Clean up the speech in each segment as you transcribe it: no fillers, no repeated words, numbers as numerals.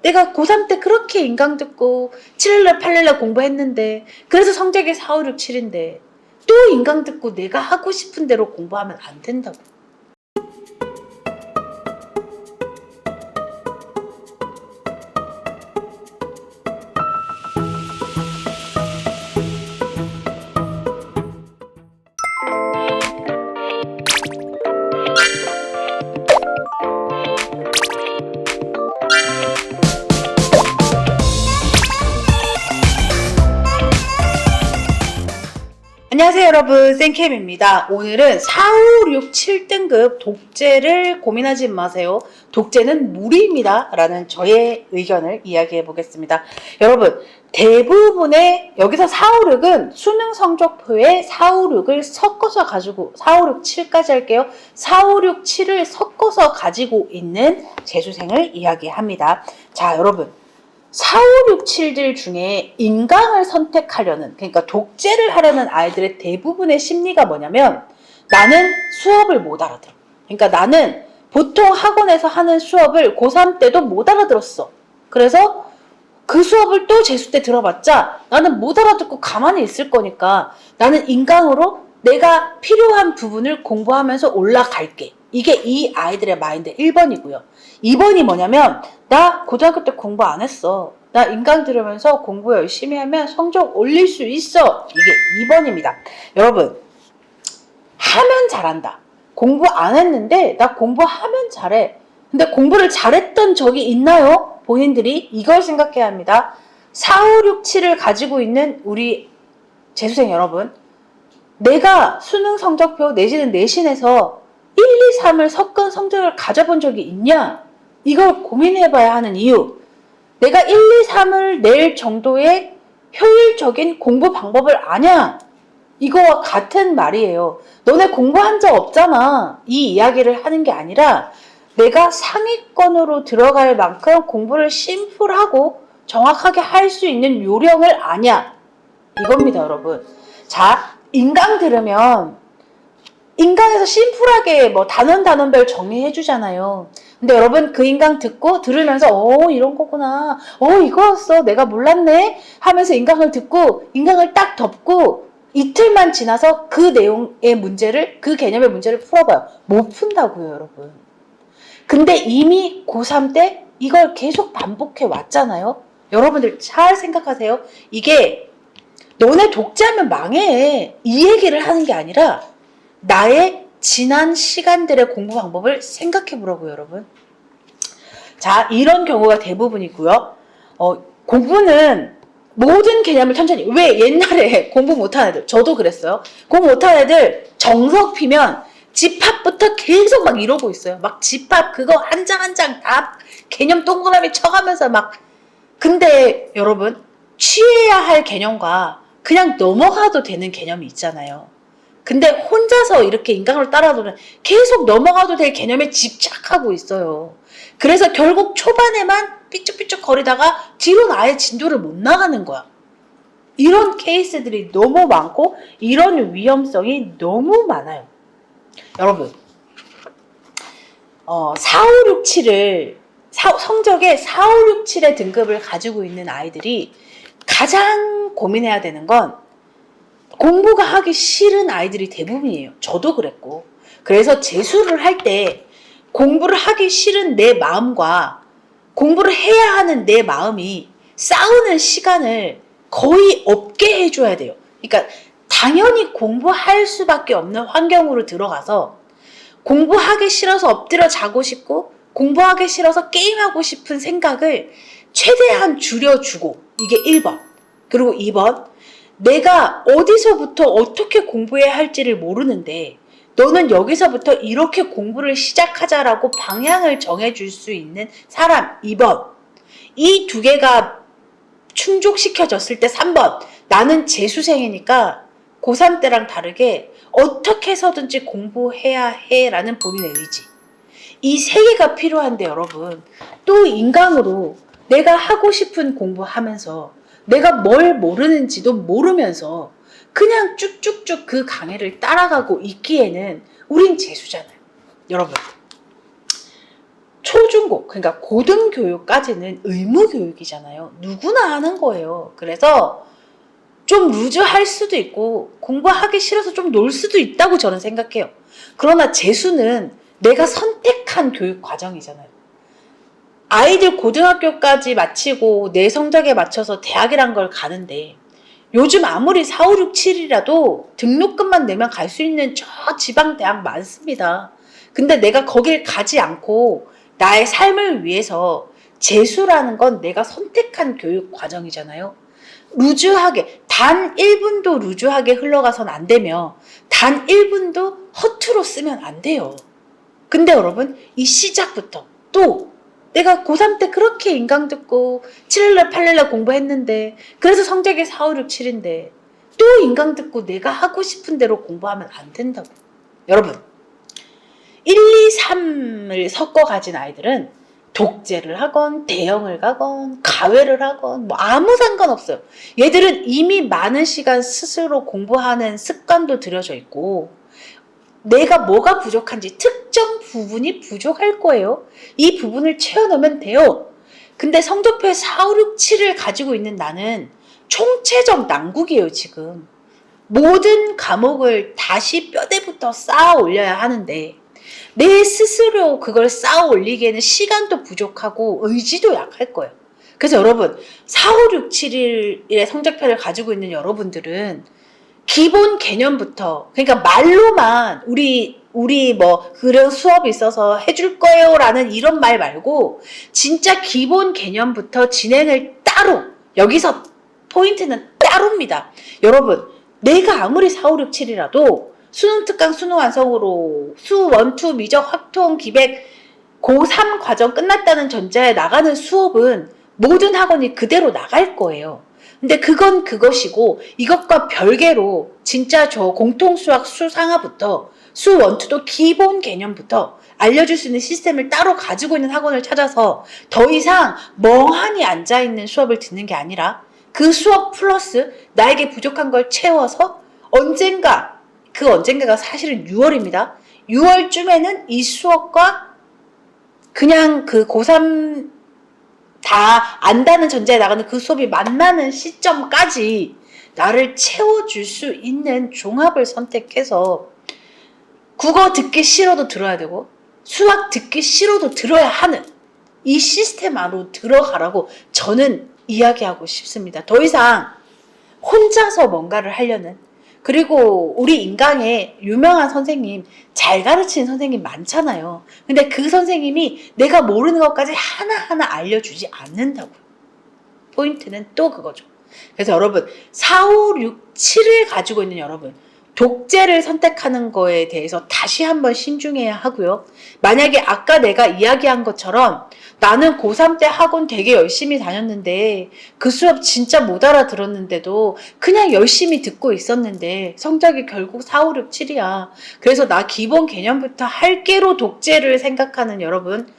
내가 고3 때 그렇게 인강 듣고 7일날 8일날 공부했는데 그래서 성적이 4, 5, 6, 7인데 또 인강 듣고 내가 하고 싶은 대로 공부하면 안 된다고. 안녕하세요 여러분, 쌤캠입니다. 오늘은 4, 5, 6, 7등급 독재를 고민하지 마세요. 독재는 무리입니다 라는 저의 의견을 이야기해 보겠습니다. 여러분, 대부분의 여기서 4, 5, 6은 수능 성적표에 4, 5, 6을 섞어서 가지고 4, 5, 6, 7까지 할게요. 4, 5, 6, 7을 섞어서 가지고 있는 재수생을 이야기합니다. 자, 여러분, 4, 5, 6, 7들 중에 인강을 선택하려는, 그러니까 독재를 하려는 아이들의 대부분의 심리가 뭐냐면, 나는 수업을 못 알아들어. 그러니까 나는 보통 학원에서 하는 수업을 고3 때도 못 알아들었어. 그래서 그 수업을 또 재수 때 들어봤자 나는 못 알아듣고 가만히 있을 거니까 나는 인강으로 내가 필요한 부분을 공부하면서 올라갈게. 이게 이 아이들의 마인드 1번이고요. 2번이 뭐냐면, 나 고등학교 때 공부 안 했어. 나 인강 들으면서 공부 열심히 하면 성적 올릴 수 있어. 이게 2번입니다. 여러분, 하면 잘한다. 공부 안 했는데 나 공부하면 잘해. 근데 공부를 잘했던 적이 있나요? 본인들이 이걸 생각해야 합니다. 4, 5, 6, 7을 가지고 있는 우리 재수생 여러분, 내가 수능 성적표 내지는 내신에서 1, 2, 3을 섞은 성적을 가져본 적이 있냐? 이걸 고민해봐야 하는 이유. 내가 1, 2, 3을 낼 정도의 효율적인 공부 방법을 아냐? 이거와 같은 말이에요. 너네 공부한 적 없잖아. 이 이야기를 하는 게 아니라 내가 상위권으로 들어갈 만큼 공부를 심플하고 정확하게 할 수 있는 요령을 아냐? 이겁니다, 여러분. 자, 인강 들으면 인강에서 심플하게 뭐 단원별 정리해 주잖아요. 근데 여러분, 그 인강 듣고 들으면서 이런 거구나, 이거였어, 내가 몰랐네 하면서 인강을 듣고 인강을 딱 덮고 이틀만 지나서 그 내용의 문제를, 그 개념의 문제를 풀어봐요. 못 푼다고요, 여러분. 근데 이미 고3 때 이걸 계속 반복해 왔잖아요. 여러분들 잘 생각하세요. 이게 너네 독재하면 망해, 이 얘기를 하는 게 아니라 나의 지난 시간들의 공부 방법을 생각해 보라고요, 여러분. 자, 이런 경우가 대부분이고요. 공부는 모든 개념을 천천히. 왜? 옛날에 공부 못한 애들, 저도 그랬어요. 공부 못한 애들 정석 피면 집합부터 계속 막 이러고 있어요. 막 집합 그거 한 장 한 장 다 개념 동그라미 쳐가면서 막. 근데 여러분, 취해야 할 개념과 그냥 넘어가도 되는 개념이 있잖아요. 근데 혼자서 이렇게 인강으로 따라오면 계속 넘어가도 될 개념에 집착하고 있어요. 그래서 결국 초반에만 삐쭉삐쭉 거리다가 뒤로는 아예 진도를 못 나가는 거야. 이런 케이스들이 너무 많고 이런 위험성이 너무 많아요. 여러분, 4, 5, 6, 7을 성적에 4, 5, 6, 7의 등급을 가지고 있는 아이들이 가장 고민해야 되는 건 공부가 하기 싫은 아이들이 대부분이에요. 저도 그랬고. 그래서 재수를 할 때 공부를 하기 싫은 내 마음과 공부를 해야 하는 내 마음이 싸우는 시간을 거의 없게 해줘야 돼요. 그러니까 당연히 공부할 수밖에 없는 환경으로 들어가서 공부하기 싫어서 엎드려 자고 싶고 공부하기 싫어서 게임하고 싶은 생각을 최대한 줄여주고, 이게 1번. 그리고 2번, 내가 어디서부터 어떻게 공부해야 할지를 모르는데 너는 여기서부터 이렇게 공부를 시작하자라고 방향을 정해줄 수 있는 사람 2번. 이 두 개가 충족시켜졌을 때 3번. 나는 재수생이니까 고3 때랑 다르게 어떻게 해서든지 공부해야 해 라는 본인의 의지. 이 세 개가 필요한데 여러분, 또 인강으로 내가 하고 싶은 공부하면서 내가 뭘 모르는지도 모르면서 그냥 쭉쭉쭉 그 강의를 따라가고 있기에는 우린 재수잖아요. 여러분, 초중고, 그러니까 고등교육까지는 의무교육이잖아요. 누구나 하는 거예요. 그래서 좀 루즈할 수도 있고 공부하기 싫어서 좀 놀 수도 있다고 저는 생각해요. 그러나 재수는 내가 선택한 교육 과정이잖아요. 아이들 고등학교까지 마치고 내 성적에 맞춰서 대학이란 걸 가는데 요즘 아무리 4, 5, 6, 7이라도 등록금만 내면 갈 수 있는 저 지방 대학 많습니다. 근데 내가 거길 가지 않고 나의 삶을 위해서 재수라는 건 내가 선택한 교육 과정이잖아요. 루즈하게, 단 1분도 루즈하게 흘러가선 안 되며 단 1분도 허투루 쓰면 안 돼요. 근데 여러분, 이 시작부터 또 내가 고3 때 그렇게 인강 듣고 7일날 8일날 공부했는데 그래서 성적이 4, 5, 6, 7인데 또 인강 듣고 내가 하고 싶은 대로 공부하면 안 된다고. 여러분, 1, 2, 3을 섞어 가진 아이들은 독재를 하건 대형을 가건 가외를 하건 뭐 아무 상관없어요. 얘들은 이미 많은 시간 스스로 공부하는 습관도 들여져 있고 내가 뭐가 부족한지 특정 부분이 부족할 거예요. 이 부분을 채워넣으면 돼요. 근데 성적표에 4, 5, 6, 7을 가지고 있는 나는 총체적 난국이에요, 지금. 모든 과목을 다시 뼈대부터 쌓아 올려야 하는데 내 스스로 그걸 쌓아 올리기에는 시간도 부족하고 의지도 약할 거예요. 그래서 여러분, 4, 5, 6, 7일의 성적표를 가지고 있는 여러분들은 기본 개념부터, 그러니까 말로만 우리 뭐 그런 수업이 있어서 해줄 거예요 라는 이런 말 말고 진짜 기본 개념부터 진행을 따로, 여기서 포인트는 따로입니다. 여러분, 내가 아무리 4, 5, 6, 7이라도 수능 특강 수능 완성으로 수 1, 2 미적 확통 기백 고3 과정 끝났다는 전제에 나가는 수업은 모든 학원이 그대로 나갈 거예요. 근데 그건 그것이고 이것과 별개로 진짜 저 공통수학 수상화부터 수 1, 2도 기본 개념부터 알려줄 수 있는 시스템을 따로 가지고 있는 학원을 찾아서 더 이상 멍하니 앉아있는 수업을 듣는 게 아니라 그 수업 플러스 나에게 부족한 걸 채워서 언젠가, 그 언젠가가 사실은 6월입니다. 6월쯤에는 이 수업과 그냥 그 고3 다 안다는 전제에 나가는 그 수업이 만나는 시점까지 나를 채워줄 수 있는 종합을 선택해서 국어 듣기 싫어도 들어야 되고 수학 듣기 싫어도 들어야 하는 이 시스템 안으로 들어가라고 저는 이야기하고 싶습니다. 더 이상 혼자서 뭔가를 하려는, 그리고 우리 인강에 유명한 선생님, 잘 가르치는 선생님 많잖아요. 근데 그 선생님이 내가 모르는 것까지 하나하나 알려주지 않는다고요. 포인트는 또 그거죠. 그래서 여러분, 4, 5, 6, 7을 가지고 있는 여러분, 독재를 선택하는 거에 대해서 다시 한번 신중해야 하고요. 만약에 아까 내가 이야기한 것처럼 나는 고3 때 학원 되게 열심히 다녔는데 그 수업 진짜 못 알아들었는데도 그냥 열심히 듣고 있었는데 성적이 결국 4, 5, 6, 7이야. 그래서 나 기본 개념부터 할게로 독재를 생각하는 여러분,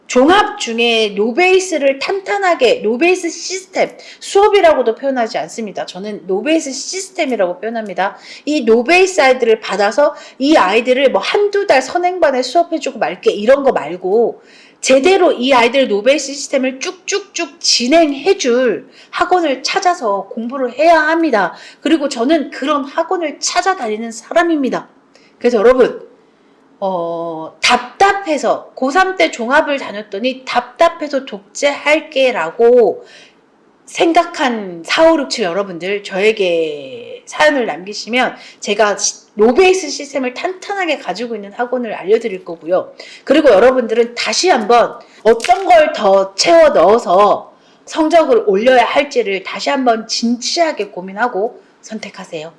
종합 중에 노베이스를 탄탄하게, 노베이스 시스템, 수업이라고도 표현하지 않습니다. 저는 노베이스 시스템이라고 표현합니다. 이 노베이스 아이들을 받아서 이 아이들을 뭐 한두 달 선행반에 수업해주고 말게 이런 거 말고 제대로 이 아이들 노베이스 시스템을 쭉쭉쭉 진행해줄 학원을 찾아서 공부를 해야 합니다. 그리고 저는 그런 학원을 찾아다니는 사람입니다. 그래서 여러분, 답답해서 고3 때 종합을 다녔더니 답답해서 독재할게 라고 생각한 4, 5, 6, 7 여러분들 저에게 사연을 남기시면 제가 노베이스 시스템을 탄탄하게 가지고 있는 학원을 알려드릴 거고요. 그리고 여러분들은 다시 한번 어떤 걸 더 채워 넣어서 성적을 올려야 할지를 다시 한번 진지하게 고민하고 선택하세요.